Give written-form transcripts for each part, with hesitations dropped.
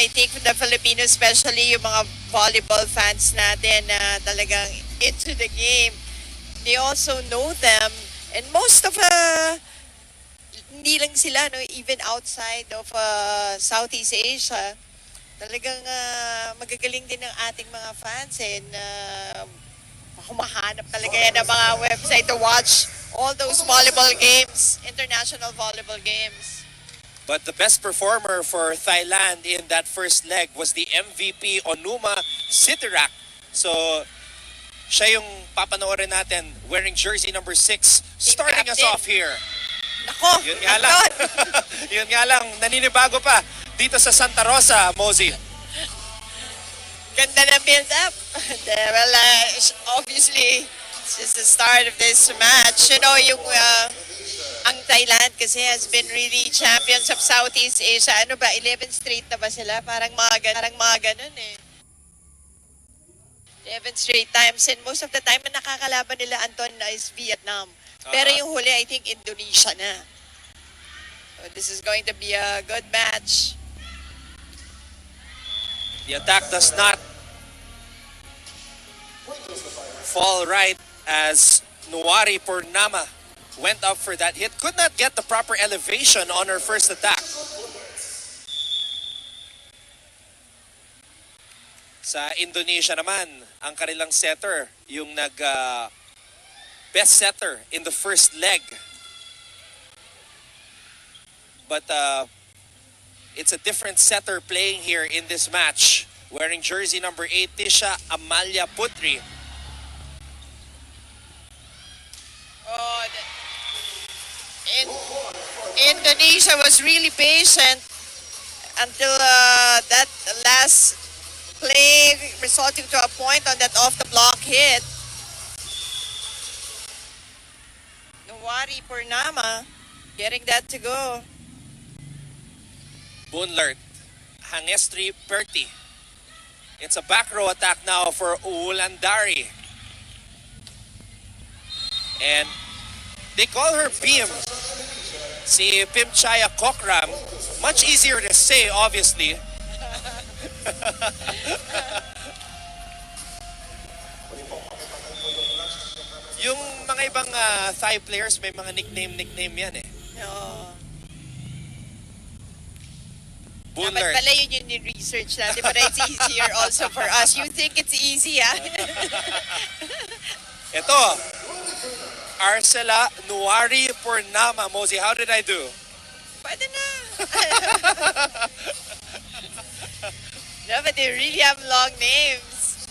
I think the Filipinos, especially yung mga volleyball fans natin na talagang into the game, they also know them. And most of hindi lang sila, no, even outside of Southeast Asia, talagang magagaling din ng ating mga fans and humahanap talaga yan ng mga website to watch all those volleyball games, international volleyball games. But the best performer for Thailand in that first leg was the MVP Onuma Sitirak. So, siya yung papanoorin natin wearing jersey number 6, starting us off here. Nako, Yun nga lang. Yun nga lang, naninibago pa dito sa Santa Rosa, Mosey. Ganda ng build-up. Well, obviously, it's just the start of this match. You know, yung ang Thailand kasi has been really champions of Southeast Asia. Ano ba, 11 straight na ba sila? Parang mga ganun eh. 11 straight times. And most of the time, ang nakakalaban nila, Anton, is Vietnam. Pero yung huli, I think, Indonesia na. So this is going to be a good match. The attack does not fall right as Nuwari Purnama went up for that hit. Could not get the proper elevation on her first attack. Sa Indonesia naman, ang kanilang setter, yung best setter in the first leg. But it's a different setter playing here in this match. Wearing jersey number 8, Tisha Amalia Putri. Oh, Indonesia was really patient until that last play resulting to a point on that off-the-block hit. Nuwari Purnama getting that to go. Bunlert, Hangestri Perti. It's a back row attack now for Ulandari. And they call her Beam. Si Pimchaya Kokram. Much easier to say, obviously. Yung mga ibang Thai players, may mga nickname yan eh. No. Bunlert. Dapat pala yun yung research natin, but it's easier also for us. You think it's easy, ah? Ito, Arcela Nuwari Purnama. Mosey, how did I do? Pwede na. No, but they really have long names.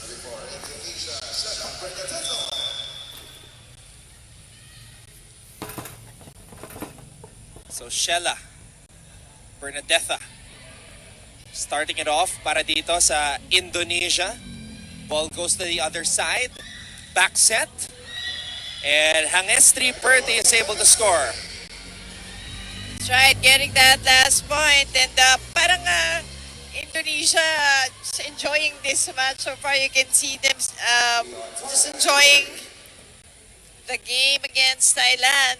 So, Shella Bernadetta starting it off para dito sa Indonesia. Ball goes to the other side. Back set. And Hangestri Perti is able to score. Tried getting that last point. And parang Indonesia enjoying this match so far. You can see them just enjoying the game against Thailand.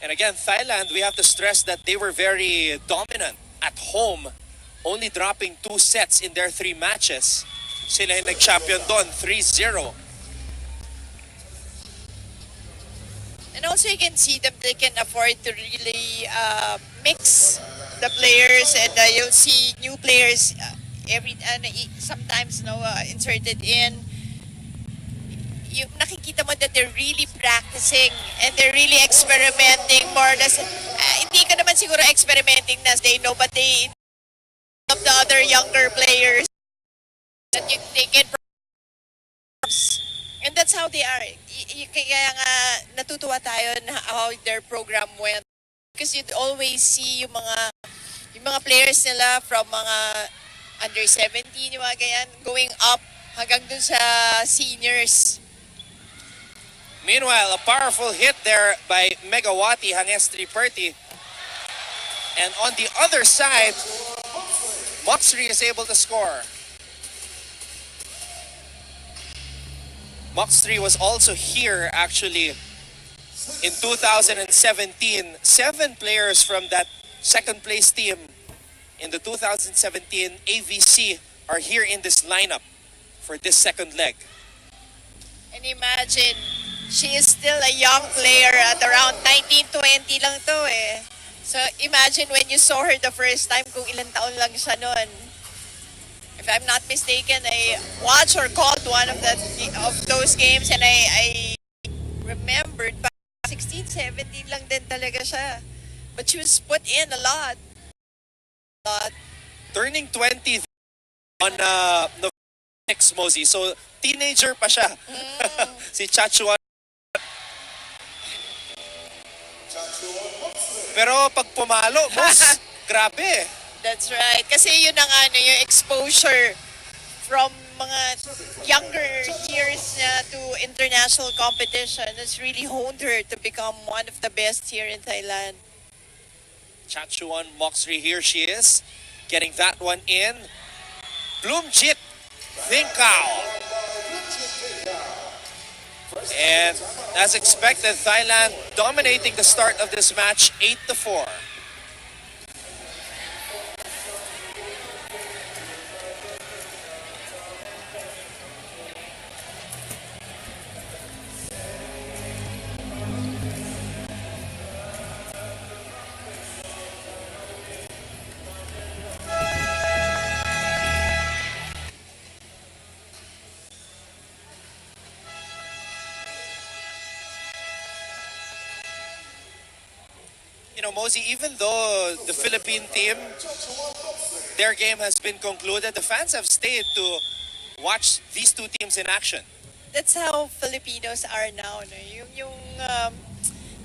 And again, Thailand, we have to stress that they were very dominant at home, only dropping 2 sets in their 3 matches. Sila yung nag-champion doon, 3-0. And also you can see them, they can afford to really mix the players, and you'll see new players sometimes inserted in. Yung nakikita mo that they're really practicing and they're really experimenting more or less. Hindi ka naman siguro experimenting na they know, but they of the other younger players that they can, and that's how they are. Kaya nga natutuwa tayo na how their program went, because you'd always see yung mga players nila from mga under 17, yung mga ganyan, going up hanggang dun sa seniors. Meanwhile, a powerful hit there by Megawati Hangestri Perti. And on the other side, Moxri is able to score. Moxri was also here actually in 2017. 7 players from that second place team in the 2017 AVC are here in this lineup for this second leg. And imagine, she is still a young player at around 19-20 lang to eh. So imagine when you saw her the first time kung ilang taon lang siya noon. If I'm not mistaken, I watched or called one of those games and I remembered 16, 17 lang din talaga siya. But she was put in a lot. Turning 20 on November 6, Mosey. So, teenager pa siya. Si Chachuan. Pero pag pumalo, boss, grabe. That's right. Kasi yun ang yung exposure from mga younger years to international competition has really honed her to become one of the best here in Thailand. Chachuan Moxrey, here she is, getting that one in. Bloomjit Thinkao. And as expected, Thailand dominating the start of this match 8-4. You know, Mosey, even though the Philippine team, their game has been concluded, the fans have stayed to watch these two teams in action. That's how Filipinos are now. No?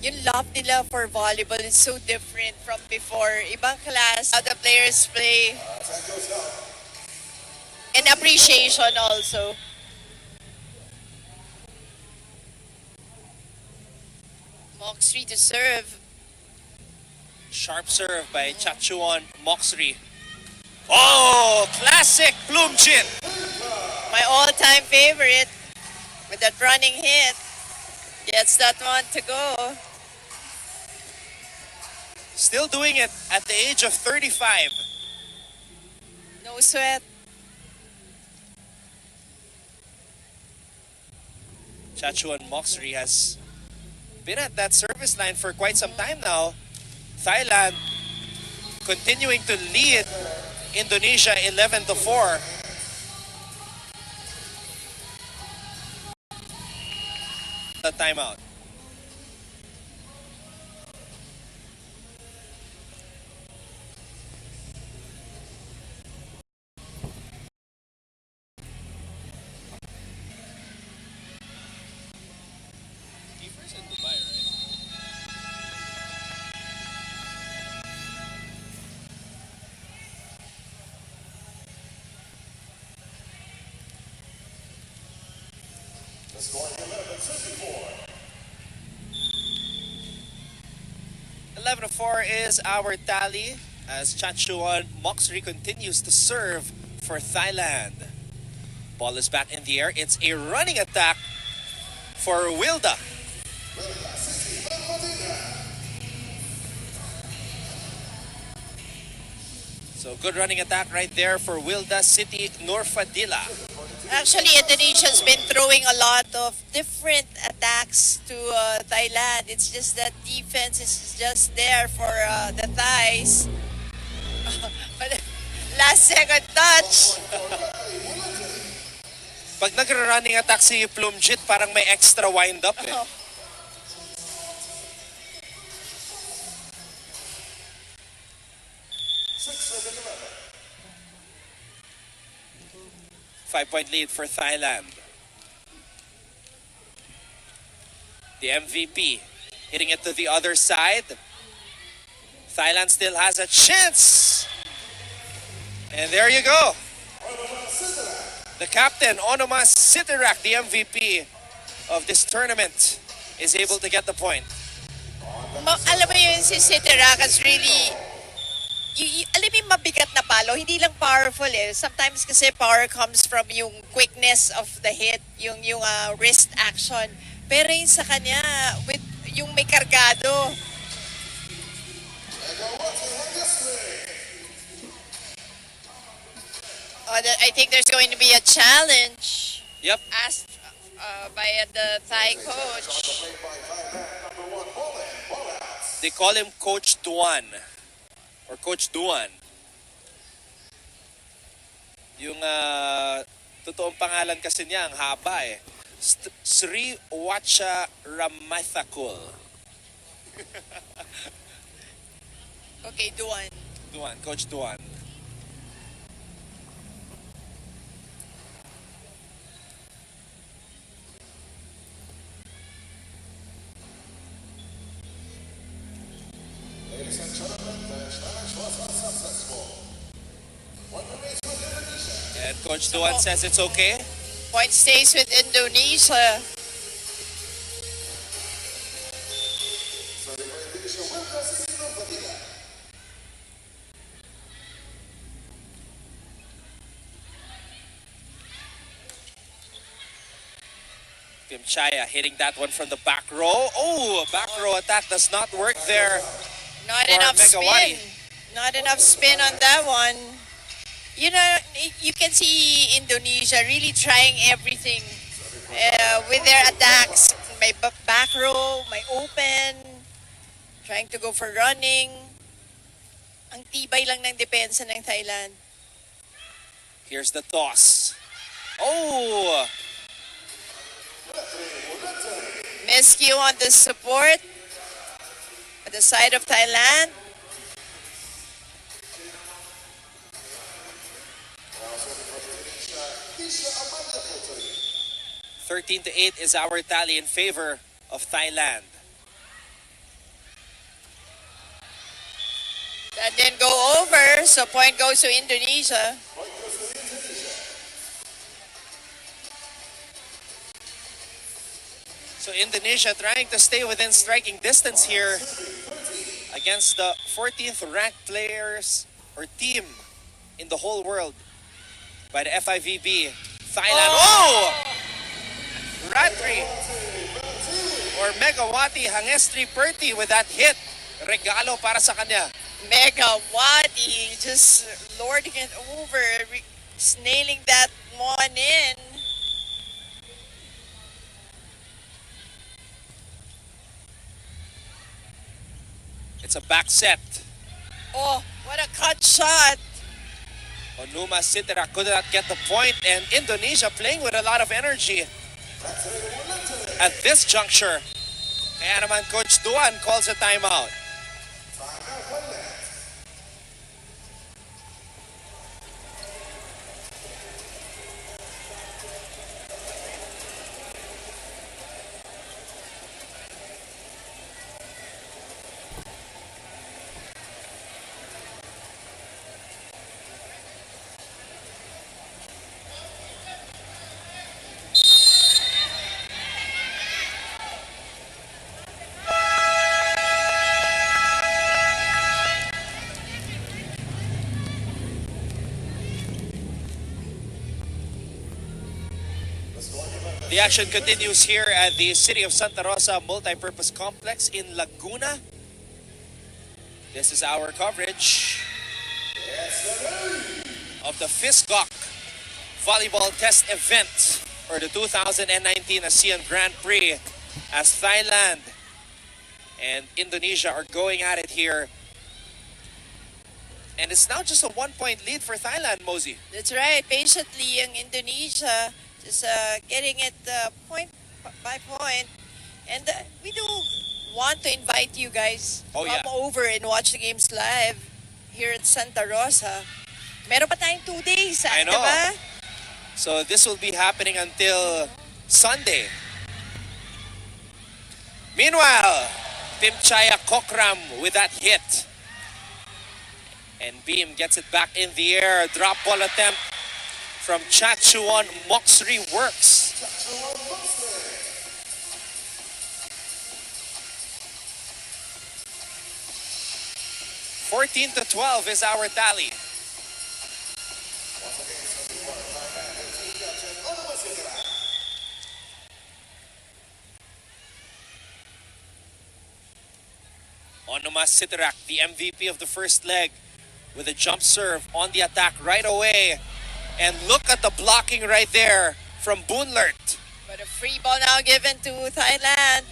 Yung love nila for volleyball is so different from before. Ibang class, how the players play. And appreciation also. Moxrey to serve. Sharp serve by Chachuan Moxrey. Oh, classic Bloomjit. My all-time favorite with that running hit. Gets that one to go. Still doing it at the age of 35. No sweat. Chachuan Moxrey has been at that service line for quite some time now. Thailand continuing to lead Indonesia 11-4. The timeout. Keepers in Dubai, right? The score 11-54. 11-4 is our tally as Chachuan Moxrey continues to serve for Thailand. Ball is back in the air. It's a running attack for Wilda. So good running attack right there for Wilda City Nurfadila. Actually, Indonesia's been throwing a lot of different attacks to Thailand. It's just that defense is just there for the Thais. But last second touch. Pag nag-running attack si Bloomjit, parang may extra wind-up eh. Oh. Five-point lead for Thailand. The MVP hitting it to the other side. Thailand still has a chance. And there you go. The captain, Onomas Sitirak, the MVP of this tournament, is able to get the point. Alam mo yun, si Sitirak has really, alam mo yung mabigat na palo, hindi lang powerful eh. Sometimes kasi power comes from yung quickness of the hit, yung wrist action. Pero yung sa kanya, with yung may kargado. I think there's going to be a challenge Yep. asked by the Thai coach. They call him Coach Duan or Coach Duan. Yung totoong pangalan kasi niya ang haba eh. Sri Wacha Ramathakul. Okay, Duan. Duan, Coach Duan. Ladies and gentlemen, the challenge was unsuccessful. One remains with Indonesia. And Coach Duan says it's okay. Point stays with Indonesia. Serving for Indonesia, Wilkas Indonesia. Chaya hitting that one from the back row. Oh, back row attack does not work there. Not For enough Megawati. spin. Not enough spin on that one. You know, you can see Indonesia really trying everything with their attacks. May back row, may open, trying to go for running. Ang tibay lang ng depensa ng Thailand. Here's the toss. Oh, Miscue on the support at the side of Thailand. Now serving for Indonesia, Tisha Amanda Putri. 13-8 is our tally in favor of Thailand. That didn't go over, so point goes to Indonesia. Point goes to Indonesia. So Indonesia trying to stay within striking distance here against the 14th ranked players or team in the whole world by the FIVB. Thailand. Oh! Ratri or Megawati Hangestri Perti with that hit. Regalo para sa kanya. Megawati just lording it over, nailing that one in. It's a back set. Oh, what a cut shot. Onuma Sitera could not get the point, and Indonesia playing with a lot of energy at this juncture. Kaya naman Coach Duan calls a timeout. The action continues here at the City of Santa Rosa Multipurpose Complex in Laguna. This is our coverage of the FISGOC Volleyball Test Event for the 2019 ASEAN Grand Prix as Thailand and Indonesia are going at it here. And it's now just a 1-point lead for Thailand, Mosey. That's right. Patiently, ang Indonesia just getting it point by point. And we do want to invite you guys Oh, yeah. come over and watch the games live here at Santa Rosa. Meron pa tayong 2 days, I know. diba? So this will be happening until Sunday. Meanwhile, Pimchaya Kokram with that hit. And Beam gets it back in the air. Drop ball attempt from Chachuan Moxri works. 14-12 is our tally. Onuma Sitrak, the MVP of the first leg, with a jump serve on the attack right away. And look at the blocking right there from Boonlert. But a free ball now given to Thailand.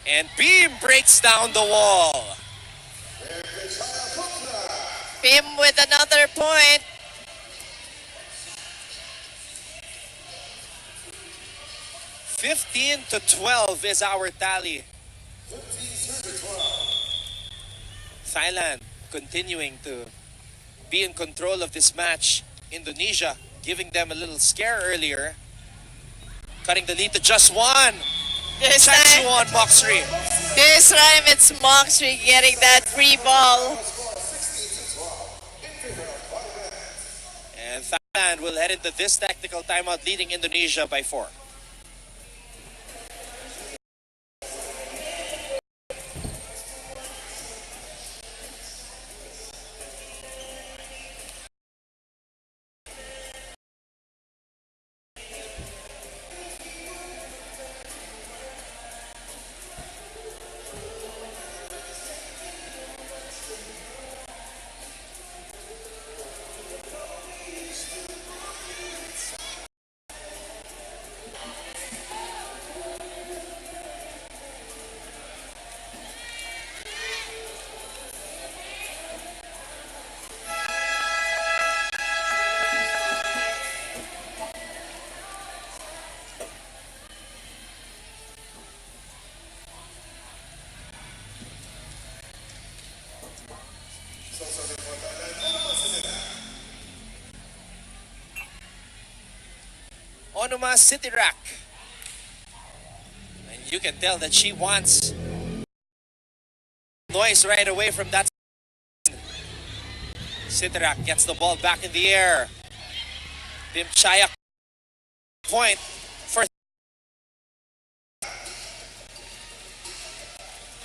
And Beam breaks down the wall. Pim with another point. (15-12) is our tally. Thailand continuing to be in control of this match. Indonesia giving them a little scare earlier. Cutting the lead to just one. This time, Changchuan Moxrey. this time it's Moxrey getting that free ball. And Thailand will head into this tactical timeout leading Indonesia by 4. Onuma Sitirak. And you can tell that she wants noise right away from that. Sitirak gets the ball back in the air. Bim Chayak point for.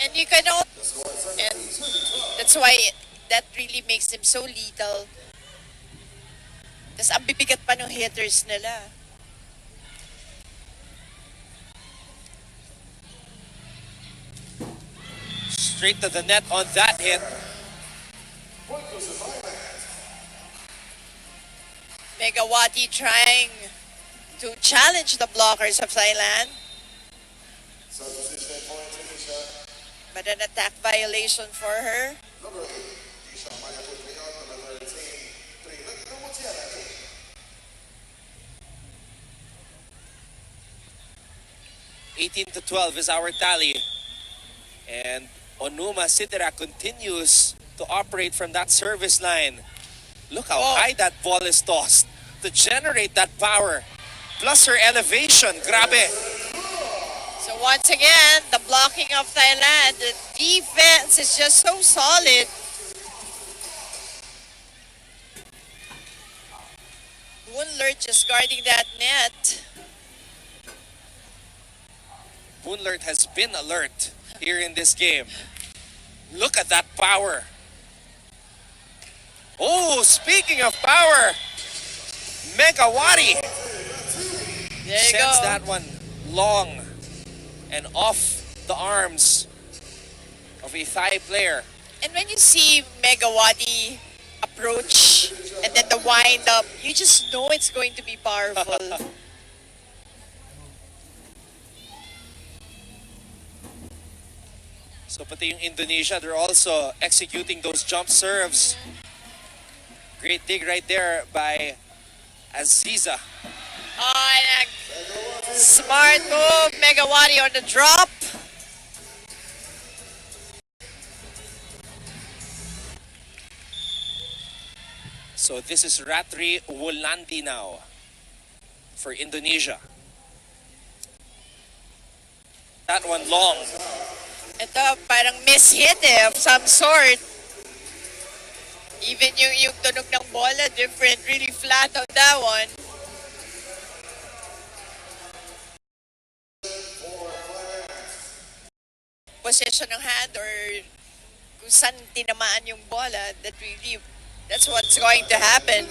And you can all, and that's why that really makes them so lethal. Tapos ang bibigat pa ng hitters nila. Straight to the net on that hit. Megawati trying to challenge the blockers of Thailand. But an attack violation for her. 18-12 is our tally. And Onuma Sitira continues to operate from that service line. Look how high that ball is tossed to generate that power. Plus her elevation. Grabe. So once again, the blocking of Thailand, the defense is just so solid. Boonlert just guarding that net. Boonlert has been alert here in this game. Look at that power. Oh, speaking of power, Megawati There you sends go. that one long and off the arms of a Thai player. And when you see Megawati approach and then the wind up, you just know it's going to be powerful. So pati yung Indonesia, they're also executing those jump serves. Great dig right there by Aziza. Oh, and a smart move, Megawati on the drop. So this is Ratri Wulanti now for Indonesia. That one long. Ito, parang miss-hit of some sort. Even yung tunog ng bola, different, really flat on that one. Position ng hand or kung saan tinamaan yung bola, that's what's going to happen.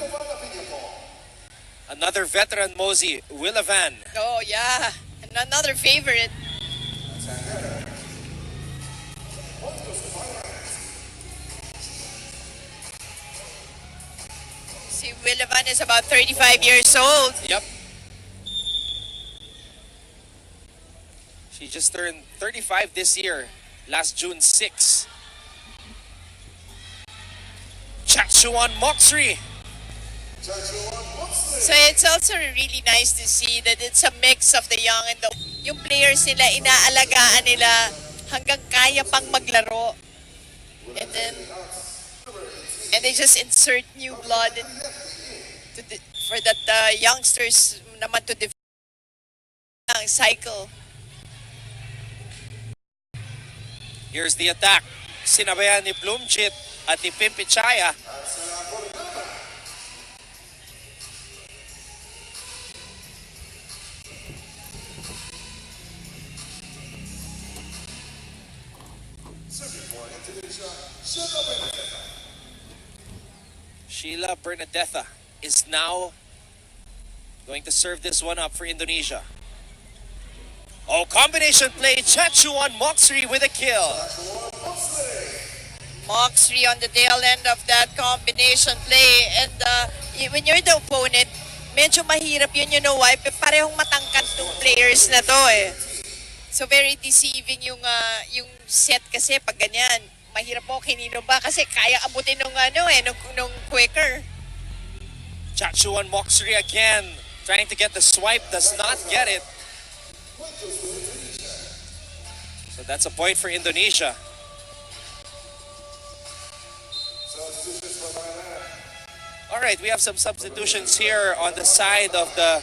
Another veteran Mosey, Willavan. Oh, yeah. And another favorite. Si Willavan is about 35 years old. Yep. She just turned 35 this year, last June 6. Chachuan Moxri. So it's also really nice to see that it's a mix of the young and the yung players nila inaalagaan nila hanggang kaya pang maglaro. And then they just insert new blood for that youngsters naman to defend ang cycle. Here's the attack. Sinabayan ni Bloomchit at ni Pimpichaya. Sheila Bernadetta is now going to serve this one up for Indonesia. Oh, combination play. Chachuan Moxri with a kill. Moxri on the tail end of that combination play. And when you're the opponent, medyo mahirap yun, you know why? Parehong matangkad tong players na to eh. So very deceiving yung set kasi pag ganyan. Mahirap mo kinino ba kasi kaya abutin nung quicker. Chachuan Moxri again trying to get the swipe, does not get it. So that's a point for Indonesia. All right, we have some substitutions here on the side of the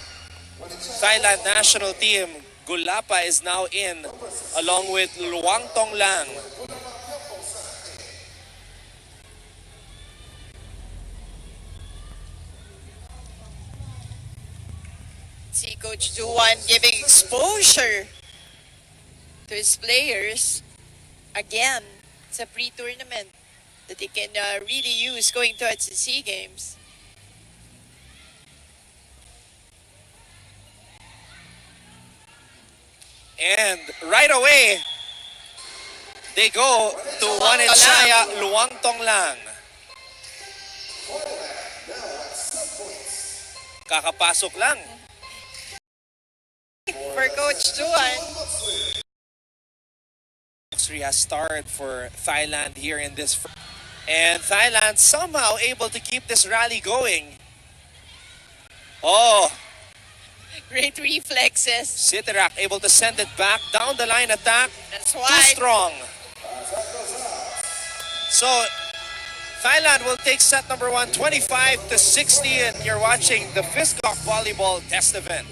Thailand national team. Gulapa is now in along with Luang Tong Lang. See Coach Duan giving exposure to his players. Again, it's a pre-tournament that they can really use going towards the SEA Games. And right away, they go to Wanechaya Luang Tong Lang. Kakapasok lang. For Coach Duan. Moxri has starred for Thailand here in this. And Thailand somehow able to keep this rally going. Oh, Great reflexes. Sitirak able to send it back down the line attack. That's Too why. strong. So Thailand will take set number 1, 25-60, and you're watching the Fiscock Volleyball Test Event.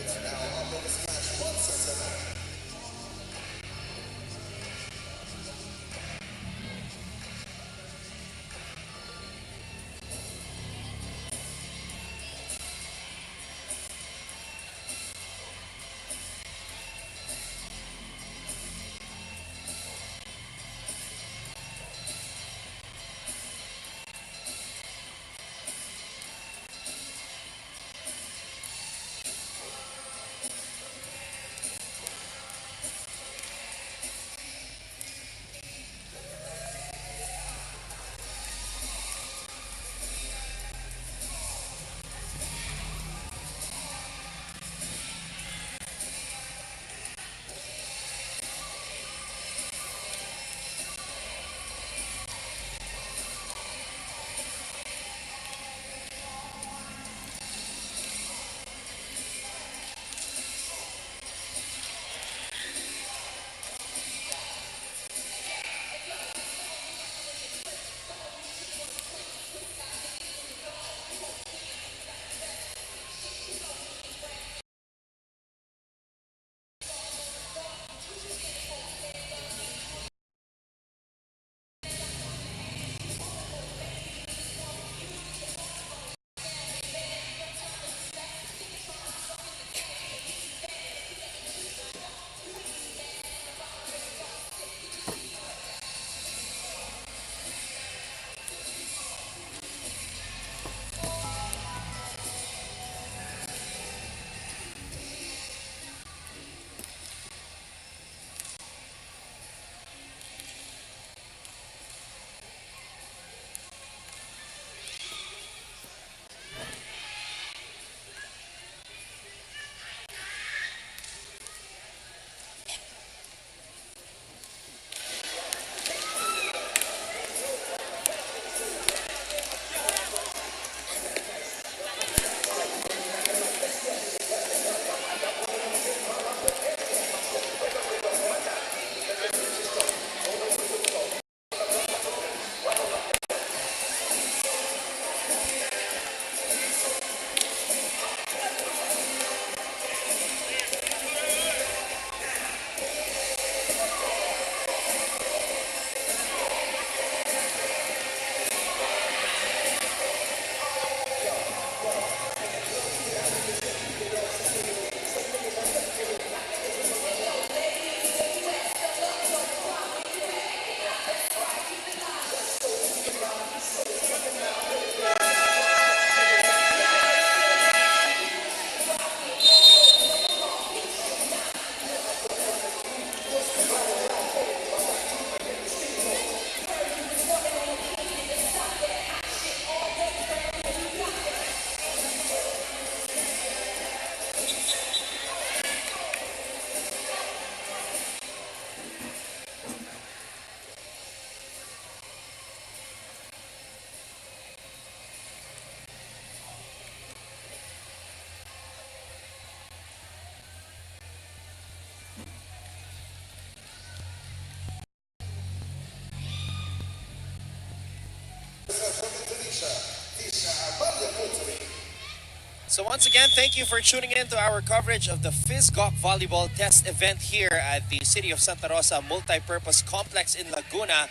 So once again, thank you for tuning in to our coverage of the FISGOC Volleyball Test event here at the City of Santa Rosa Multipurpose Complex in Laguna.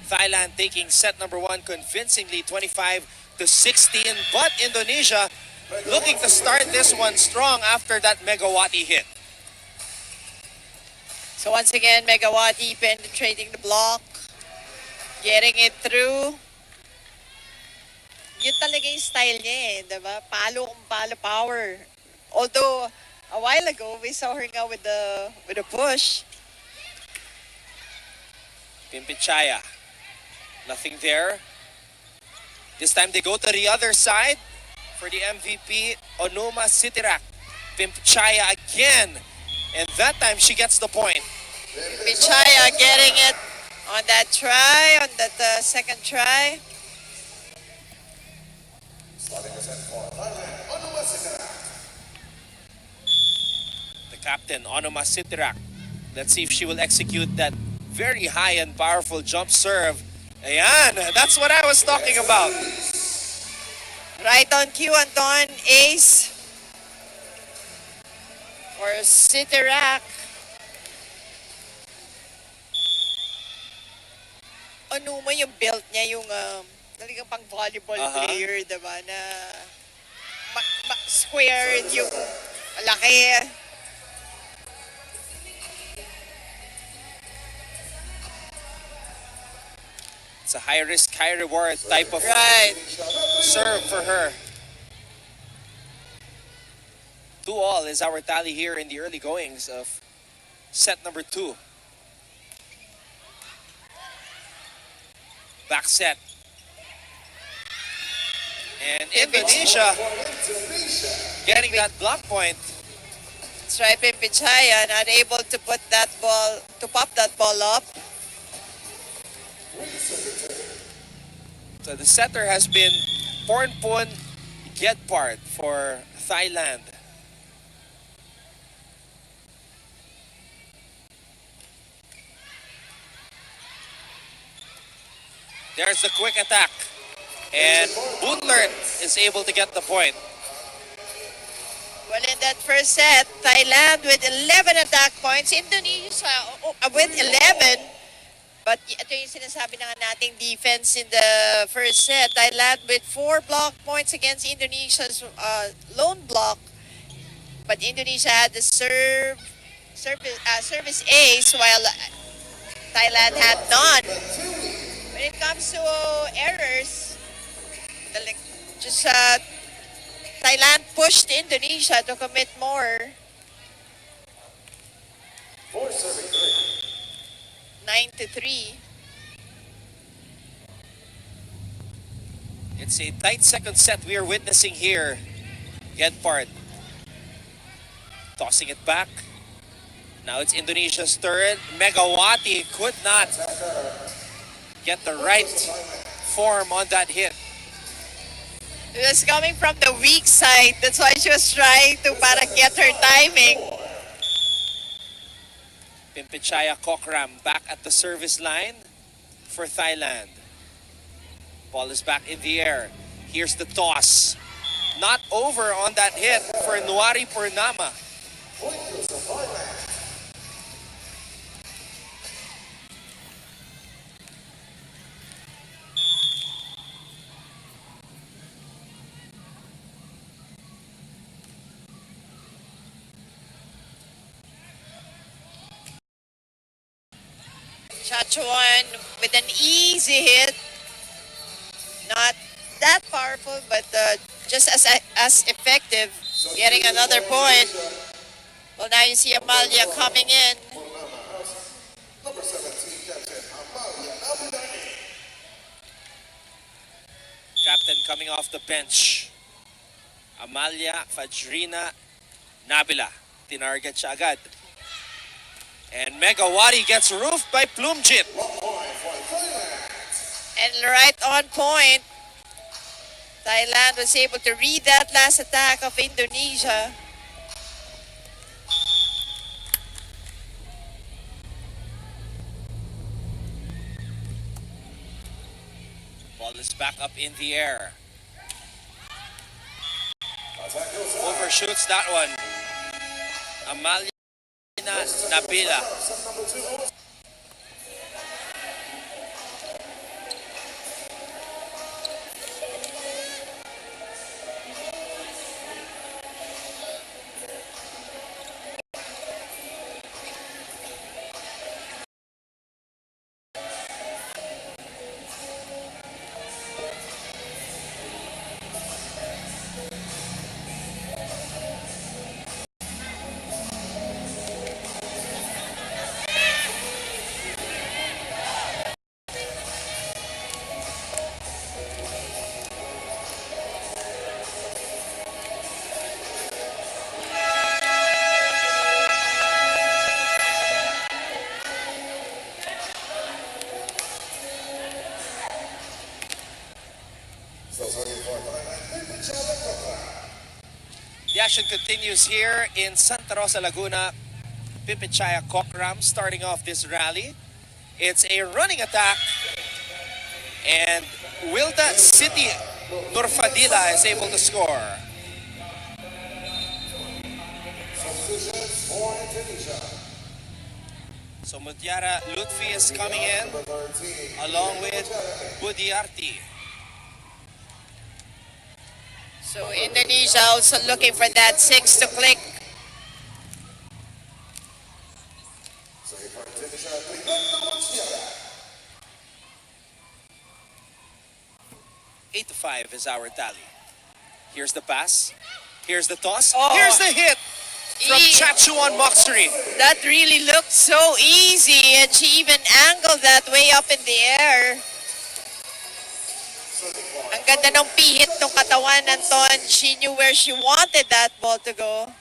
Thailand taking set number 1 convincingly 25-16, but Indonesia looking to start this one strong after that Megawati hit. So once again, Megawati penetrating the block, getting it through. Yun talaga yung style niya eh, diba? Palo kung palo power. Although, a while ago, we saw her nga with the push. Pimpichaya, nothing there. This time they go to the other side for the MVP, Onuma Sitirak. Pimpichaya again, and that time she gets the point. Pichaya getting it on that try, on that second try. Starting a set for Thailand, Onuma Sitirak. The captain, Onuma Sitirak. Let's see if she will execute that very high and powerful jump serve. Ayan, that's what I was talking about. Right on cue, Anton. Ace for Sitirak. Ano mo yung build niya, yung talagang pang volleyball player, diba? Na squared yung malaki. It's a high risk, high reward type of Right. serve for her. 2-all is our tally here in the early goings of set number 2. Back set. And Indonesia getting that block point. That's right, Pichaya not able to put that ball, to pop that ball up. So the setter has been Pornpon Gedpart for Thailand. There's the quick attack. And Butler is able to get the point. Well, in that first set, Thailand with 11 attack points, Indonesia with 11. But ito yung sinasabi na nga nating defense in the first set. Thailand with 4 block points against Indonesia's lone block. But Indonesia had the service ace while Thailand had none. When it comes to errors, just Thailand pushed Indonesia to commit more. 9-3. It's a tight second set we are witnessing here. Gedpart tossing it back. Now it's Indonesia's turn. Megawati could not get the right form on that hit. It was coming from the weak side. That's why she was trying to para get her timing. Pimpichaya Kokram back at the service line for Thailand. Ball is back in the air. Here's the toss. Not over on that hit for Nuari Purnama. Chachuan with an easy hit. Not that powerful, but just as effective. Getting another point. Well, now you see Amalia coming in. Number 17, Captain Amalia Abunani. Captain coming off the bench. Amalia Fajrina Nabila. Tinarget siya agad. And Megawati gets roofed by Plumjit. And right on point. Thailand was able to read that last attack of Indonesia. Ball is back up in the air. Attack overshoots that one. Amalia Nabila. The action continues here in Santa Rosa, Laguna. Pipichaya Kokram starting off this rally. It's a running attack. And Wilda City Nurfadila is able to score. So Mutiara Lutfi is coming in along with Budiarti. So Indonesia also looking for that 6 to click. Eight to 5 is our tally. Here's the pass. Here's the toss. Oh. Here's the hit from Chachuan Moxery. That really looked so easy, and she even angled that way up in the air. Ang ganda ng pihit ng katawan ng Ton. She knew where she wanted that ball to go.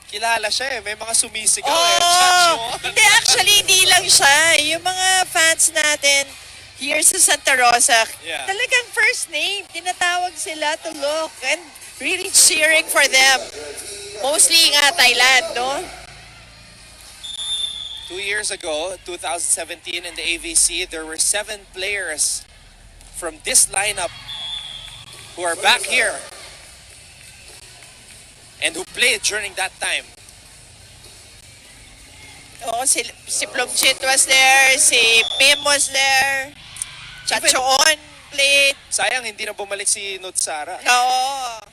Kilala siya eh. May mga sumisigaw eh. Oh, Chachuan. hindi, actually, hindi lang siya. Yung mga fans natin here sa Santa Rosa, Yeah. talagang first name. Tinatawag sila to look and really cheering for them. Mostly nga Thailand, no? 2 years ago, 2017 in the AVC, there were 7 players from this lineup who are back here and who played during that time. Oo, si Plumchit was there, si Pim was there, Chachoon played. Sayang hindi na bumalik si Nutsara. Oo.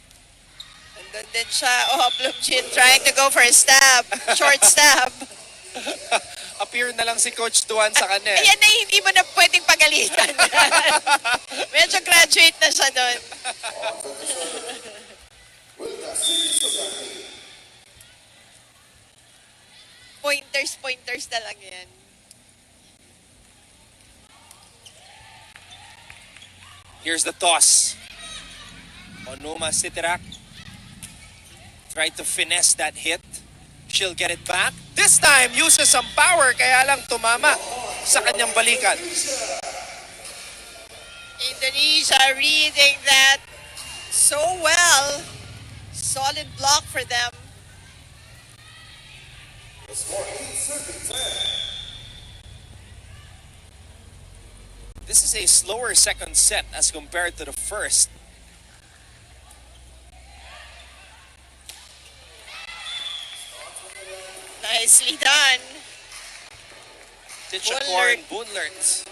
Nandun din siya. Oh, Plumchit trying to go for a stab. Short stab. Appear na lang si Coach Duan sa kanya. eh. Ayan na hindi mo na pwedeng pagalitan. Medyo graduate na siya doon. Pointers na lang yan. Here's the toss. Onuma Sitirak tried to finesse that hit. She'll get it back. This time, uses some power, kaya lang tumama sa kanyang balikan. Indonesia reading that so well. Solid block for them. This is a slower second set as compared to the first. Nicely done. Tichakorn Boonlert.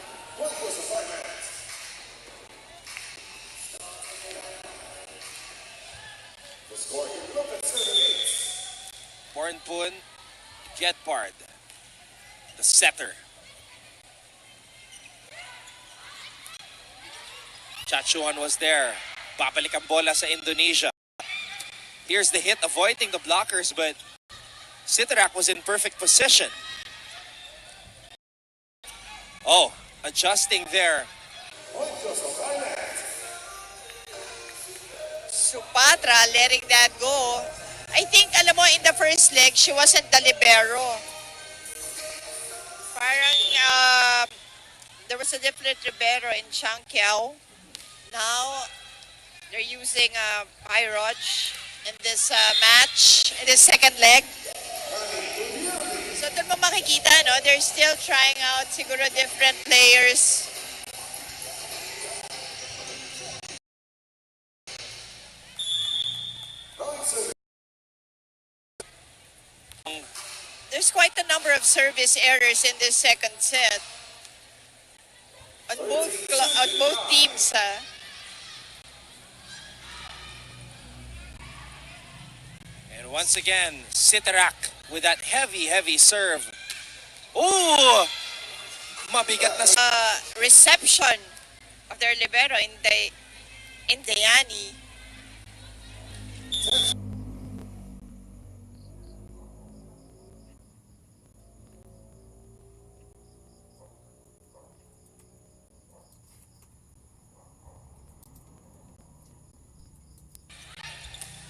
Bornpoon Getpard, the setter. Chachuan was there. Babalik ang bola sa Indonesia. Here's the hit, avoiding the blockers, but Sitirak was in perfect position. Oh, adjusting there. Supatra letting that go. I think, alam mo, in the first leg, she wasn't the libero. Parang, there was a different libero in Changkiao. Now, they're using Pyroj in this match, in the second leg. So, doon mo makikita, no? They're still trying out siguro different players. quite a number of service errors in this second set on both teams. And once again, Sitarak with that heavy serve. Oh! Mabigat na Reception of their libero in Dayani.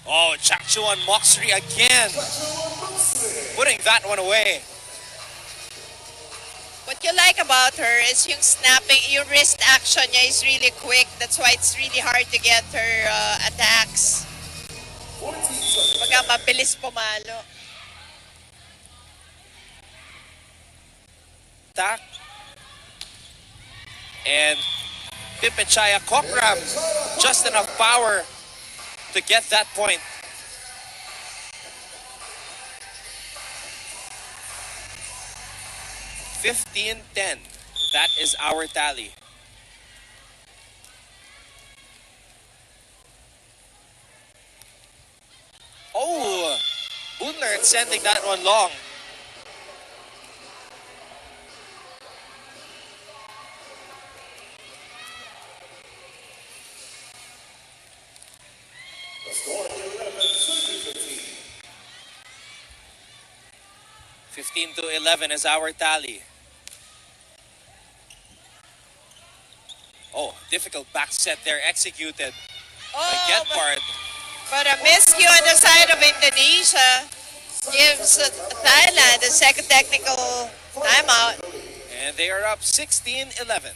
Oh, Chakchuan Moxri again. Putting that one away. What you like about her is yung snapping, yung wrist action niya is really quick. That's why it's really hard to get her attacks. Baga mabilis pumalo. Attack. And Pipechaya Kokram, just enough power to get that point. $15-10. That is our tally. Oh, Bunler sending that one long. The score here is 15-11 is our tally. Oh, difficult back set there executed by Getpard. But a miscue on the side of Indonesia gives Thailand a second technical timeout. And they are up 16-11.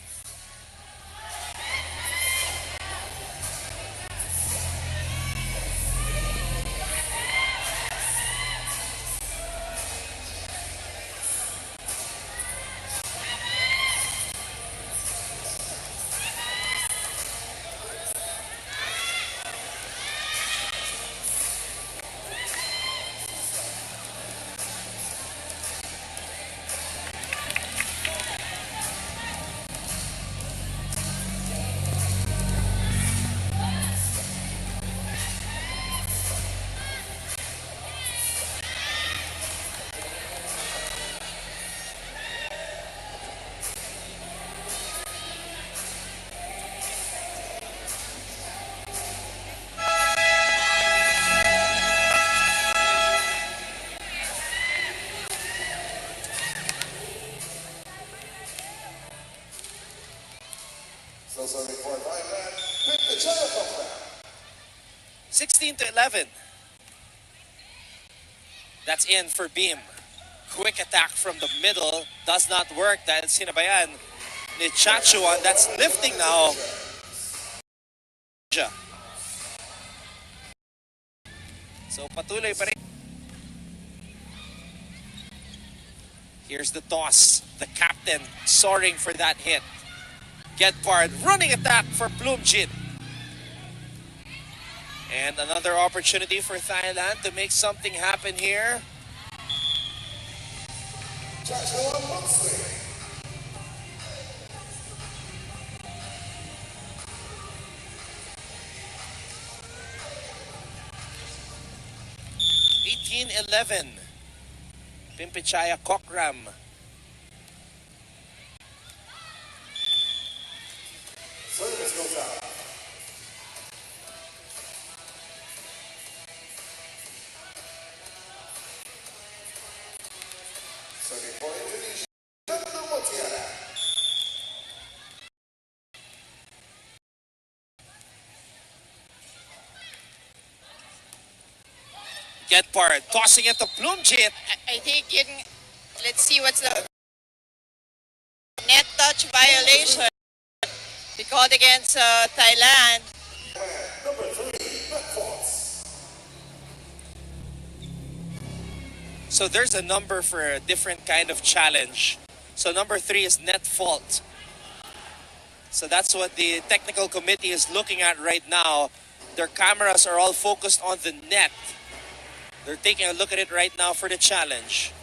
So sorry for Thailand. Pick the child up there. 16-11. That's in for Beam. Quick attack from the middle does not work dahil sinabayan ni Chachuan. That's lifting now. So patuloy pa rin. Here's the toss. The captain soaring for that hit. Getpard running attack for Plumjit. And another opportunity for Thailand to make something happen here. Joshua Moxley. $18-11. Pimpichaya Kokram. Service goes out. Serving for Indonesia. Motiara. Getpard tossing it to Plumjit. I think let's see what's the net touch violation he called against Thailand. Number 3, net faults. So there's a number for a different kind of challenge. So number 3 is net fault. So that's what the technical committee is looking at right now. Their cameras are all focused on the net. They're taking a look at it right now for the challenge.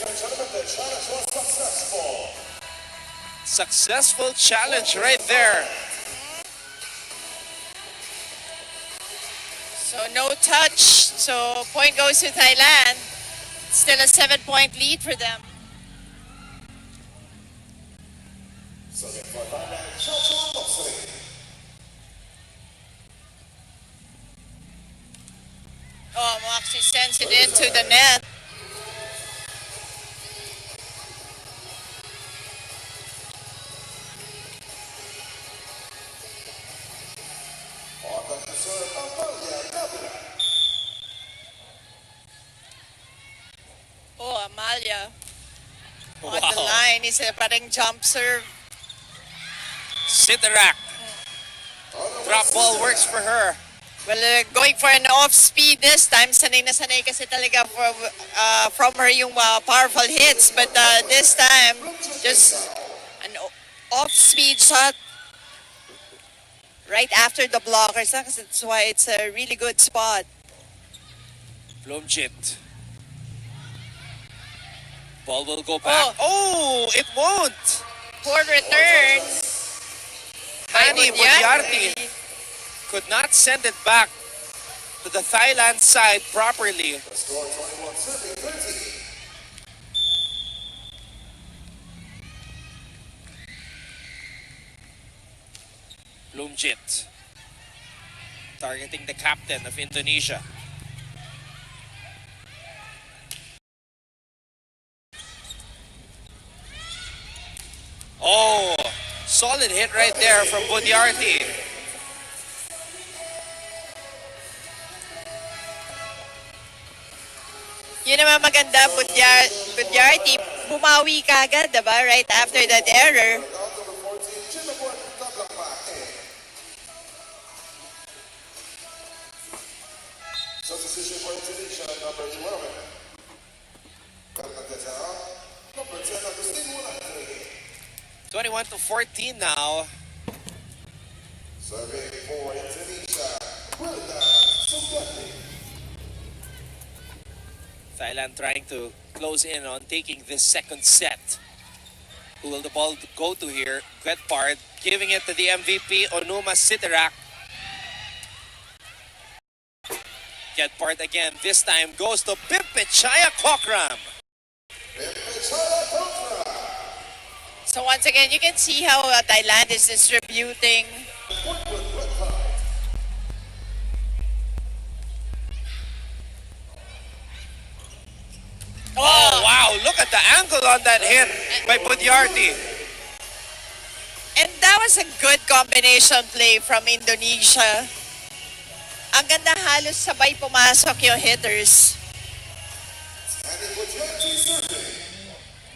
and gentlemen, the challenge was successful. Successful challenge right there. So no touch. So point goes to Thailand. Still a 7-point lead for them. Serving for Thailand, Chacho Moxley. Oh, Moxie sends it into the net. On the serve, Amalia Gabila. Oh, Amalia on the Wow. line. It's a parang jump serve. Sitarak. Drop ball works for her. Well, going for an off-speed this time. Sanay na sanay kasi talaga from her yung powerful hits. But this time, just an off-speed shot right after the blockers. Kasi that's why it's a really good spot. Blomjit. Ball will go back. Oh, it won't. Poor return. by Hani Budyarty. Budyarty could not send it back to the Thailand side properly. The score 21 serving 30. Blomjit targeting the captain of Indonesia. Oh, solid hit right there from Budyarty. Yun naman maganda, Budyarty, bumawi ka agad, diba? Right after that error. Out number 14, Chinabuan Tablakpak. Substitution for Indonesia, number 11. Kalkateta, number 10, Agustin Wulantri. 21-14 now. Serving for Indonesia, Wilda Subyati. Thailand trying to close in on taking this second set. Who will the ball go to here? Gwetpard giving it to the MVP, Onuma Sitarak. Gwetpard again, this time goes to Pimpichaya Kokram. So once again, you can see how Thailand is distributing. Oh, wow, look at the angle on that hit by Budyarty. And that was a good combination play from Indonesia. Ang ganda, halos sabay pumasok yung hitters.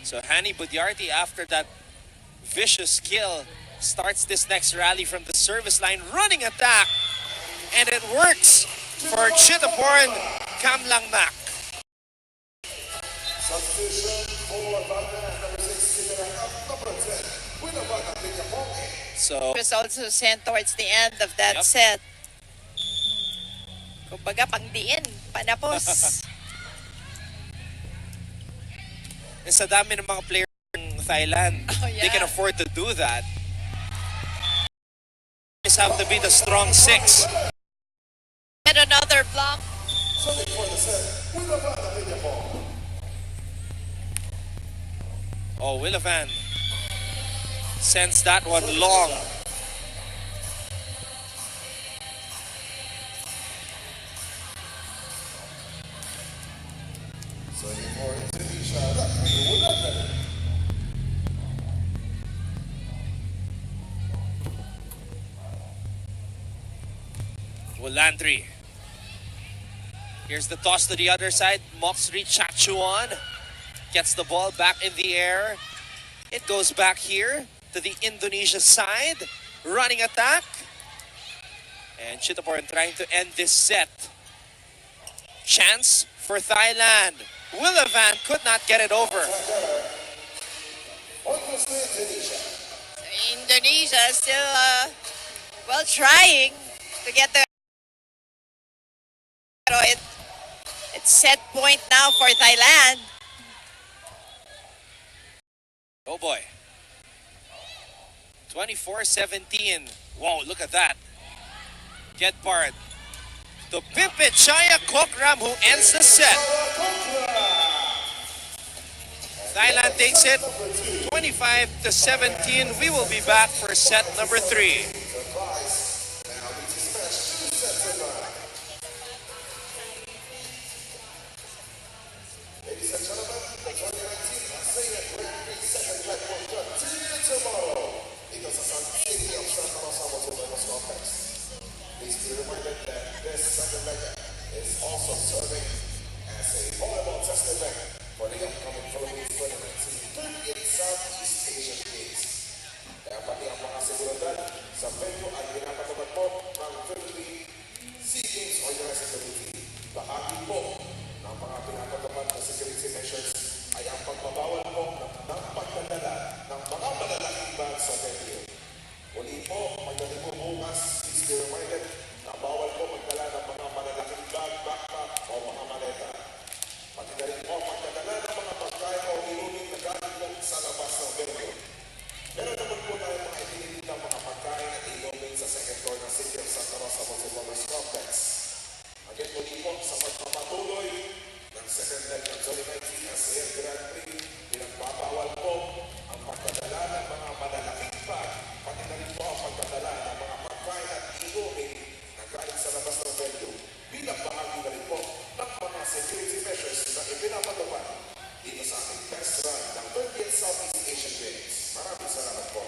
So Hani Budyarty, after that vicious kill, starts this next rally from the service line, running attack. And it works for Chitaporn Kamlangmak. Substitution for Thailand, number 6, number 10, Winabata Pinyapongi. So, Was also sent towards the end of that Yep. set. Kumbaga, pangdiin, panapos. sa dami ng mga players ng Thailand, Oh, yeah. they can afford to do that. Just have to be the strong six. And another block. Serving for the set, Winabata Pinyapongi. Oh, Willavan sends that one long. Serving for Indonesia, Rakmi Wulandari. Wulandri. Here's the toss to the other side. Moxri Chachuan gets the ball back in the air. It goes back here to the Indonesia side. Running attack. And Chitaporn trying to end this set. Chance for Thailand. Willavan could not get it over. Almost to Indonesia. Indonesia still, trying to get the... Pero it's set point now for Thailand. Oh boy. 24-17. Wow, look at that. Get Bard. To Pipit Chaya Kokram who ends the set. Thailand takes it 25-17. We will be back for set number 3. Ladies and gentlemen, the 2019 Asean Grand Prix second leg will continue tomorrow. Ito sa San City of Santa Rosa Motorcycle Complex. Please be reminded that this second leg is also serving as a volleyball test event for the upcoming Philippines 2019 38th Southeast Asian Games. Kaya pati ang mga seguridad sa venue ay pinapatupad po ng Philippine SEA Games Organizing Committee. Bahagi po ng mga pinapatupad na security measures ay ang pagbabawal po ng pagdadala ng mga malalaking bag sa venue. Uli po, pagdating po bukas, please be reminded na bawal po magdala ng mga malalaking bag, backpack o mga maleta. Pati na rin po pagdadala ng mga pagkain o inumin na galing po sa labas ng venue. Meron naman po tayo mga itinitang mga pagkain at inumin sa second floor ng City of Santa Rosa Multipurpose Complex. Again, muli po sa pagpapatuloy ng second leg ng 2019 Asean Grand Prix, pinagbabawal po ang pagdadala ng mga malalaking bag, pati na rin po ang pagdadala ng mga pagkain at inumin na galing sa labas ng venue bilang bahagi na rin po ng mga security measures na ipinapatupad dito sa ating test run ng 30th Southeast Asian Games. Maraming salamat po.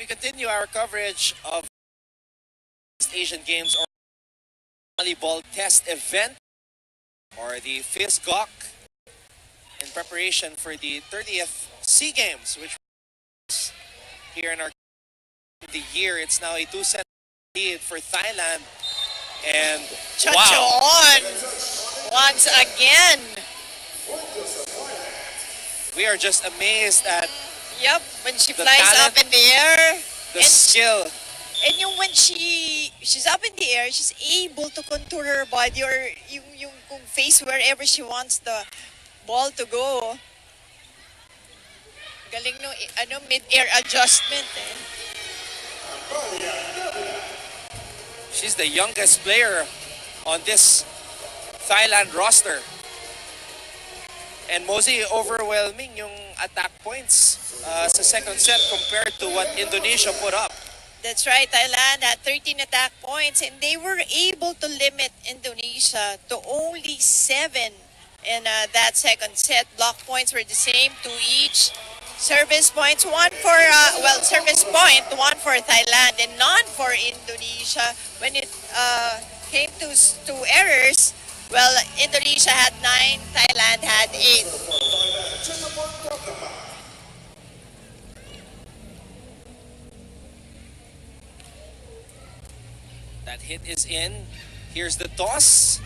We continue our coverage of Asian Games or volleyball test event or the FISGOC in preparation for the 30th SEA Games, which was here in our the year. It's now a 2-set lead for Thailand. And Chacho wow, on once again. we are just amazed at Yep, when she The flies talent, up in the air. the And skill. And yung when she's up in the air, she's able to contour her body or yung kung face wherever she wants the ball to go. Galing no mid-air adjustment eh. She's the youngest player on this Thailand roster. And mostly overwhelming yung attack points sa second set compared to what Indonesia put up. That's right. Thailand had 13 attack points, and they were able to limit Indonesia to only 7 in that second set. Block points were the same, 2 each. Service points, service point, 1 for Thailand and none for Indonesia. When it came to errors, well, Indonesia had 9, Thailand had 8. That hit is in. Here's the toss.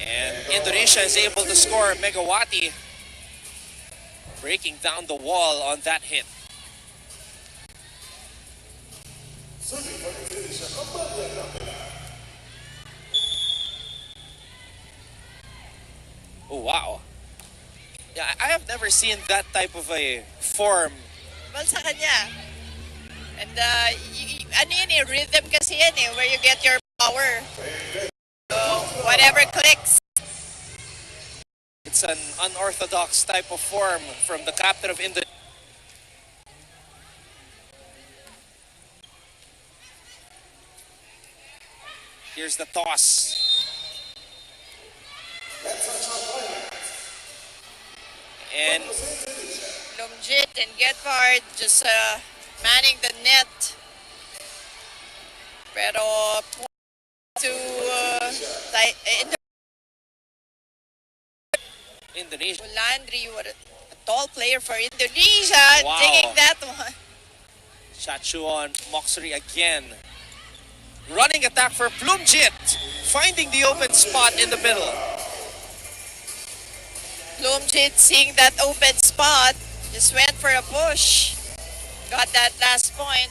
And Indonesia is able to score. Megawati breaking down the wall on that hit. Oh, wow. Yeah, I have never seen that type of a form. Well, sa kanya. And ano yun eh, rhythm kasi yan eh, where you get your power. So, whatever clicks. It's an unorthodox type of form from the captain of Indonesia. Here's the toss. And Lumjit and Gedvard just manning the net. Pero to Indonesia. Landry, what a tall player for Indonesia, Wow. taking that one. Chachuan Moxery again. Running attack for Plumjit. Finding the open spot in the middle. Lumjit seeing that open spot, just went for a push. Got that last point.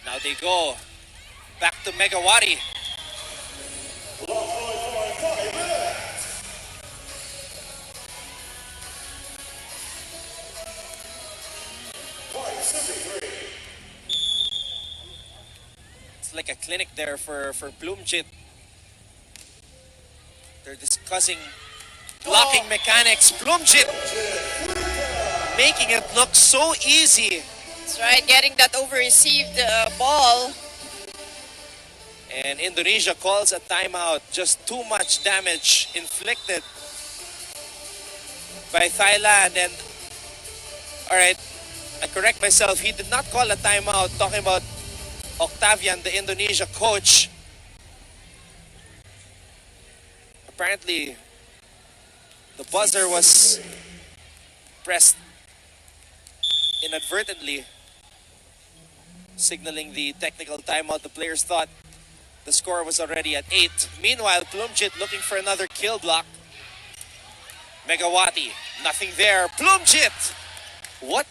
Now they go back to Megawati. It's like a clinic there for Plumjit. They're discussing blocking mechanics. Plumjit making it look so easy. That's right, getting that over-received ball. And Indonesia calls a timeout. Just too much damage inflicted by Thailand. And all right, I correct myself. He did not call a timeout. Talking about Octavian, the Indonesia coach. Apparently, the buzzer was pressed inadvertently, signaling the technical timeout. The players thought the score was already at 8. Meanwhile, Plumjit looking for another kill block. Megawati, nothing there. Plumjit! What?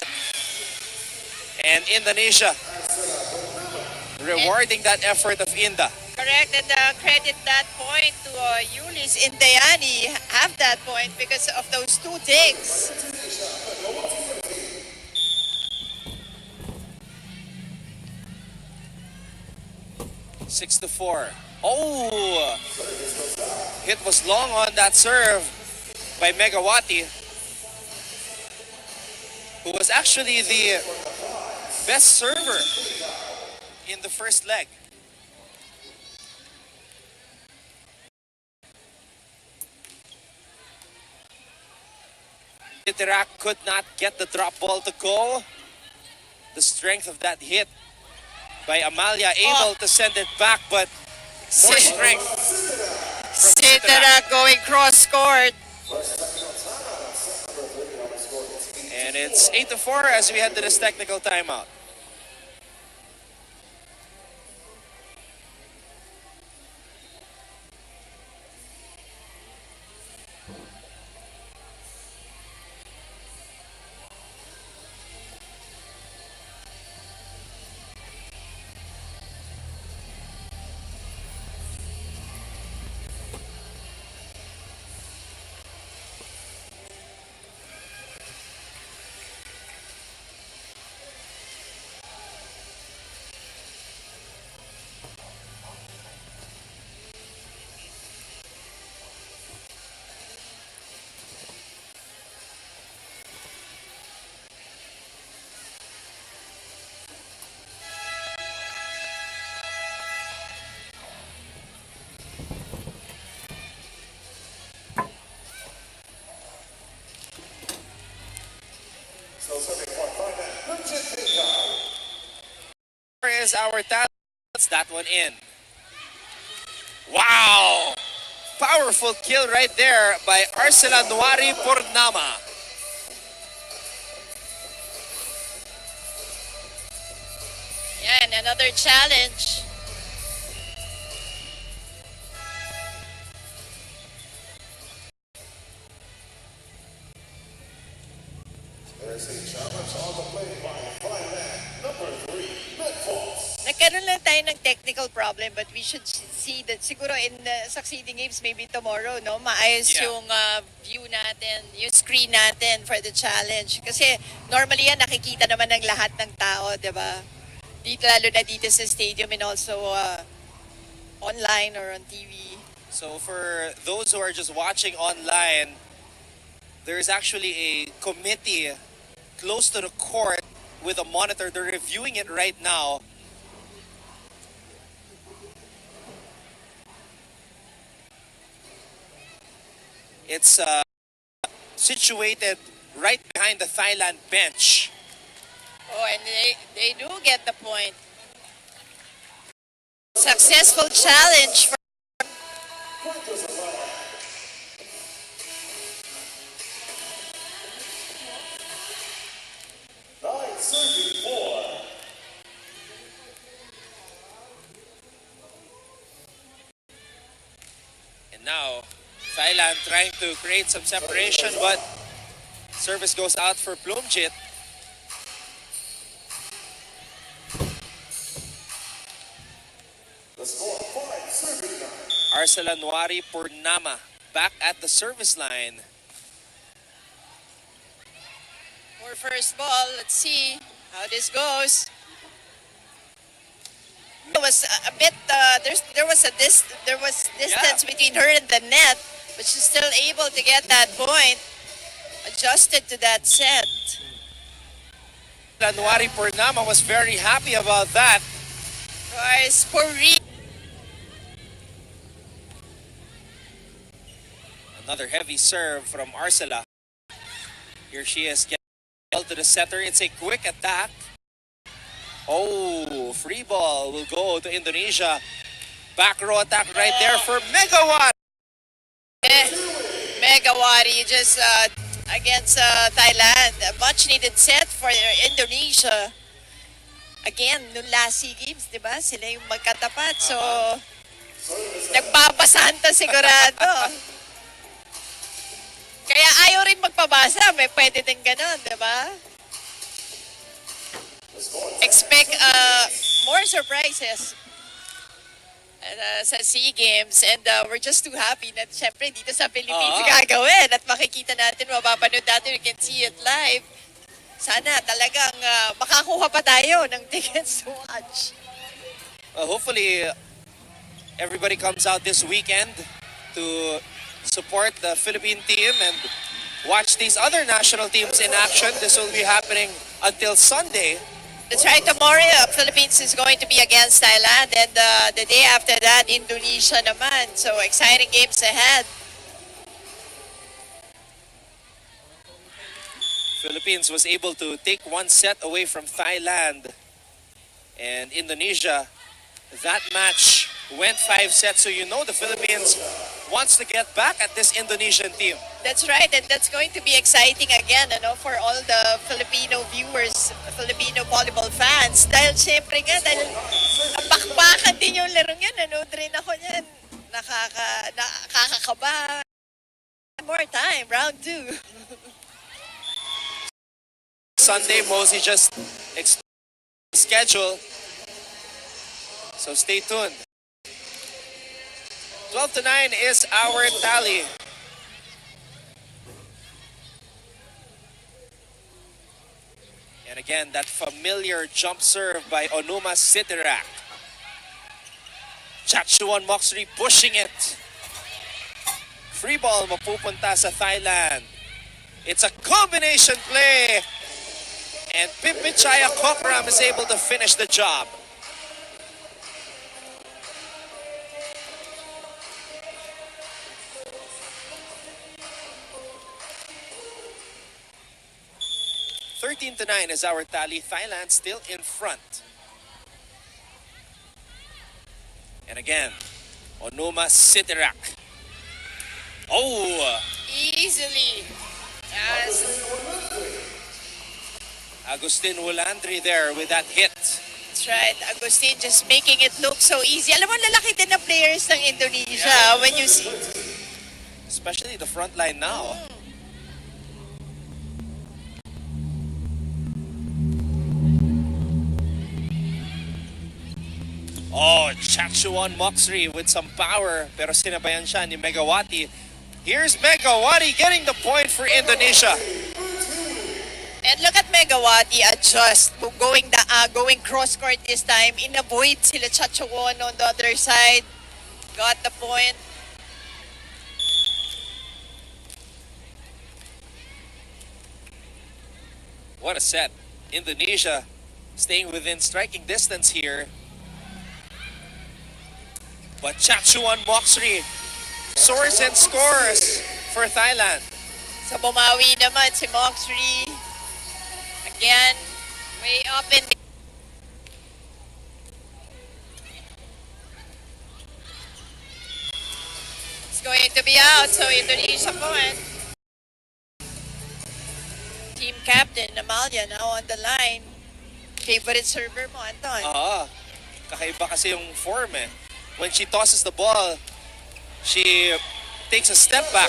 And Indonesia rewarding that effort of Inda. Correct, and credit that point to Yulis Indayani, have that point because of those 2 digs. Six to 4. Oh! Hit was long on that serve by Megawati, who was actually the best server in the first leg. Iterak could not get the drop ball to go. The strength of that hit by Amalia, able to send it back, but more strength from Iterak. Going cross-court. And it's 8 to 4 as we head to this technical timeout. is our tally. That's that one in. Wow! Powerful kill right there by Asean Purnama. Yan, another challenge. There's a challenge on the play by Thailand, number 3, mid-falls. Nagkaroon lang tayo ng technical problem, but we should see that siguro in succeeding games, maybe tomorrow, no? Maayos Yeah. yung view natin, yung screen natin for the challenge. Kasi normally yan, nakikita naman ng lahat ng tao, di ba? Dito, lalo na dito sa stadium and also online or on TV. So for those who are just watching online, there's actually a committee close to the court with a monitor. They're reviewing it right now. It's situated right behind the Thailand bench. Oh, and they do get the point. Successful challenge for Nine serving 4. And now, Thailand trying to create some separation, but service goes out for Plumjit. The score 5 serving 9. Asean Purnama back at the service line. for first ball. Let's see how this goes. It was a bit. There was distance between her and the net, but she's still able to get that point. Adjusted to that set. Asean Purnama was very happy about that. Of course, Puri. Another heavy serve from Arsela. Here she is getting to the setter. It's a quick attack. Oh, free ball will go to Indonesia. Back row attack right there for Megawatt. Megawati just against Thailand. A much needed set for Indonesia. Again, nung last SEA Games, di ba? Sila yung magkatapat. So, nagbabasahan to sigurado. Kaya ayaw rin magpabasa. May pwede din ganun, di ba? Expect more surprises sa SEA Games, and we're just too happy na syempre dito sa Philippines gagawin at makikita natin, mapapanood natin, we can see it live. Sana talagang makakuha pa tayo ng tickets to watch. Hopefully, everybody comes out this weekend to support the Philippine team and watch these other national teams in action. This will be happening until Sunday. That's right, tomorrow, Philippines is going to be against Thailand, and the day after that, Indonesia naman. So, exciting games ahead. Philippines was able to take one set away from Thailand, and Indonesia, that match went 5 sets. So you know the Philippines wants to get back at this Indonesian team. That's right, and that's going to be exciting again, for all the Filipino viewers, Filipino volleyball fans. Dahil syempre nga, dahil bakbakan din yung larong yan. Nanood rin ako yan. Nakakakaba. One more time, round 2. Sunday, Mosey just explained the schedule. So stay tuned. 12-9 is our tally. And again, that familiar jump serve by Onuma Sidirak. Chachuan Moxley pushing it. Free ball mapupunta sa Thailand. It's a combination play. And Pimpichaya Kokram is able to finish the job. (13-9) is our tally. Thailand still in front. And again, Onuma Sitirak. Oh! Easily. Yes. Agustin Wulandri there with that hit. That's right. Agustin just making it look so easy. Alam mo, lalaki din na players ng Indonesia when you see. Especially the front line now. Oh, Chachuan Moxri with some power. Pero sinabayan siya ni Megawati. Here's Megawati getting the point for Indonesia. And look at Megawati adjust. Going cross court this time. Inavoid sila Chachuan on the other side. Got the point. What a set. Indonesia staying within striking distance here. But Chachuan Moxri soars and scores for Thailand. Sa bumawi naman si Moxri. Again, way up in the... It's going to be out, so Indonesia point. Team captain Amalia now on the line. Favorite server mo, Anton. Kakaiba kasi yung form eh. When she tosses the ball, she takes a step back.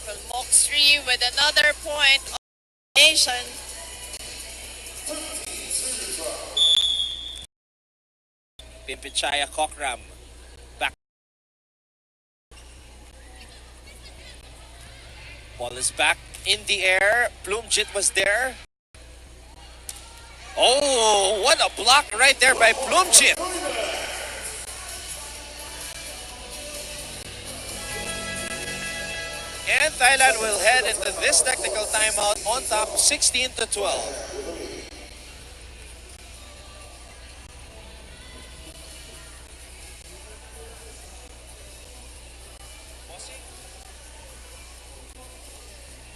Well, Moxri with another point on the nation. Pimpichaya Kokram. Back. Ball is back in the air. Plumjit was there. Oh, what a block right there by Plumjit. And Thailand will head into this technical timeout on top 16-12.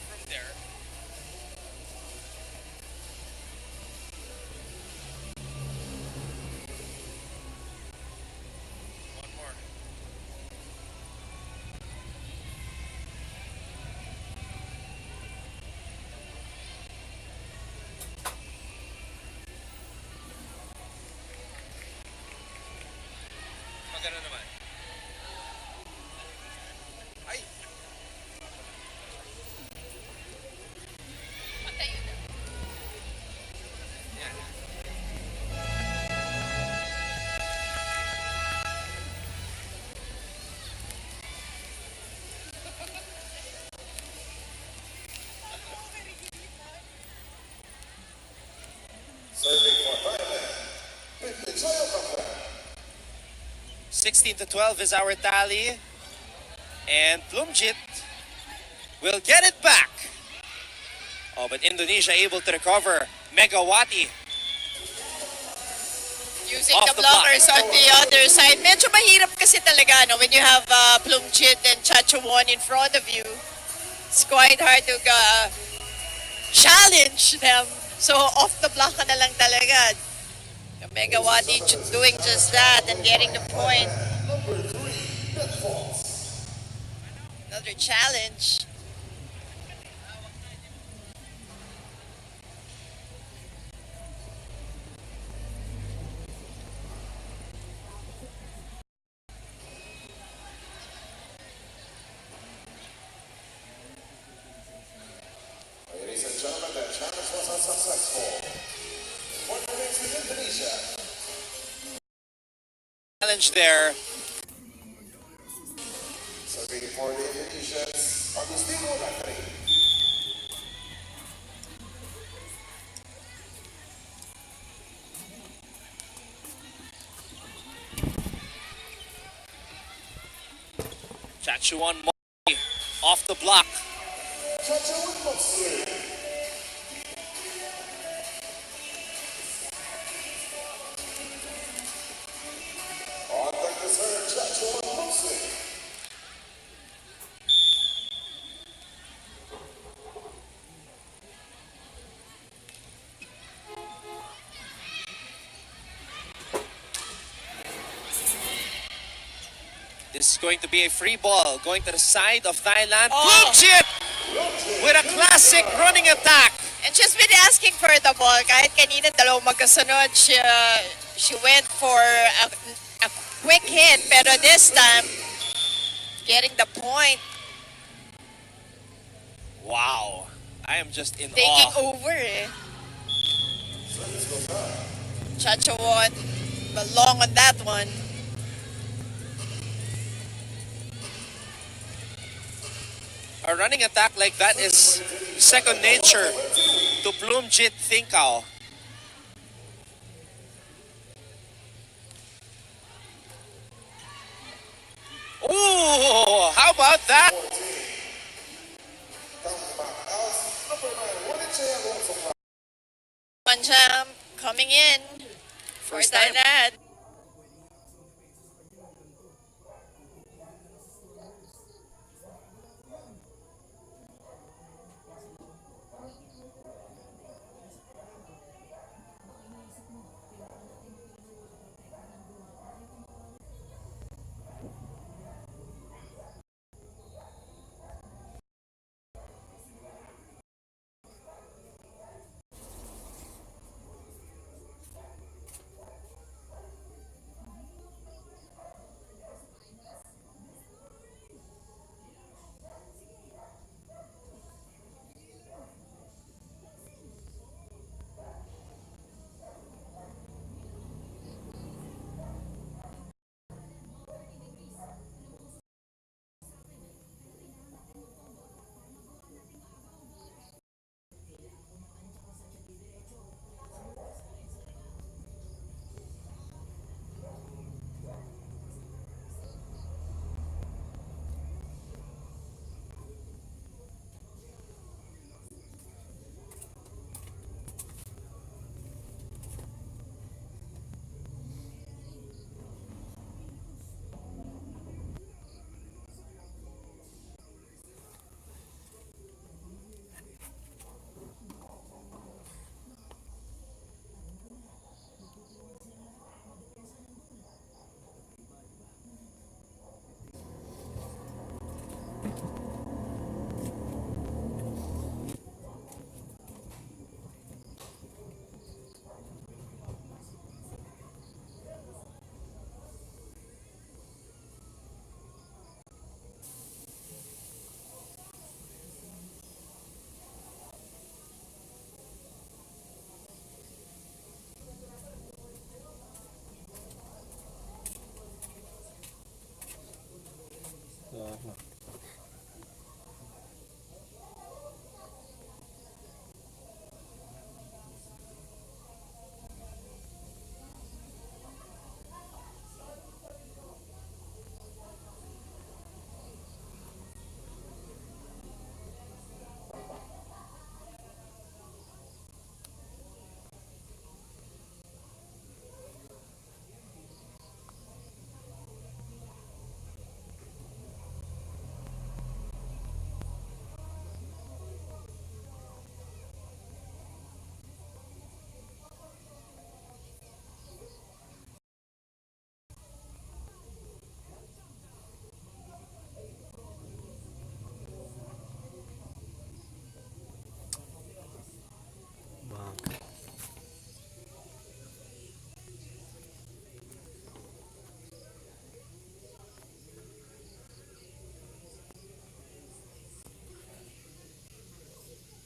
From there. One more. Magano naman. Ay! Yan. Serving for Thailand. 16-12 is our tally. And Plumjit will get it back. Oh, but Indonesia able to recover. Megawati. Using Off the the block. blockers on the other side. Medyo mahirap kasi talaga no, when you have Plumjit and Chachuan in front of you. It's quite hard to challenge them. So off the block ka na lang talaga. Megawati doing just that and getting the point. Number 3, net faults. Another challenge. Ladies and gentlemen, that challenge was unsuccessful. Point remains with Indonesia. Challenge there. Serving for the Indonesians, Agustin Wulandri. Chachuan Moxri off the block. Chachuan Moxri. On deck to serve, Chachuan Moxri. This is going to be a free ball going to the side of Thailand. Oh. Plumchit with a classic running attack. And she's been asking for the ball. Kahit kanina dalawang magkasunod, she went for a quick hit. Pero this time, getting the point, Wow. I am just in taking awe. over eh. Chacha won, but long on that one. A running attack like that is second nature to Plumjit Thinkao. Oh, how about that? Manjam coming in for First time. Thailand.